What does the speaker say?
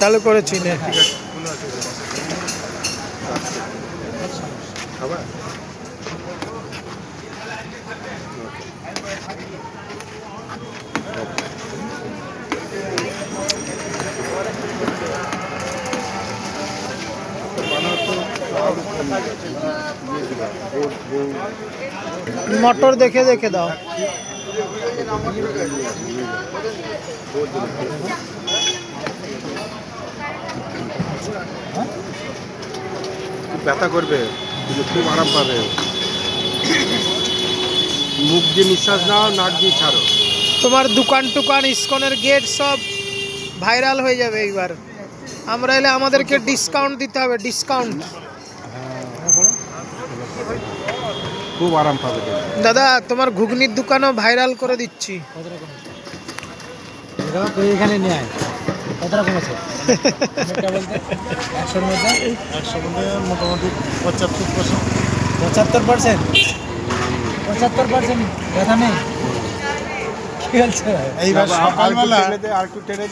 চালু করেছি নে। ঠিক আছে, কোনো অসুবিধা নেই। খাবার মটর দেখে দেখে দাও। ব্যথা করবে কিন্তু খুব আরাম পাবে। মুখ দিয়ে নিঃশ্বাস নাও, নাক দিয়ে ছাড়ো। তোমার দোকান টুকান ইসকনের গেট সব ভাইরাল হয়ে যাবে এইবার। আমরা এলে আমাদেরকে ডিসকাউন্ট দিতে হবে, ডিসকাউন্ট। খুব আরাম পাবে। দাদা তোমার ঘুগনির দোকানও ভাইরাল করে দিচ্ছি। এখানে নিয়ে আয়। কত রকম আছে? 100-র মধ্যে 100 মধ্যে মোটামুটি 75%। 75%? 75% ব্যথা নেই? কি বলছে? এইবার সকালবেলা আর একটু টেনে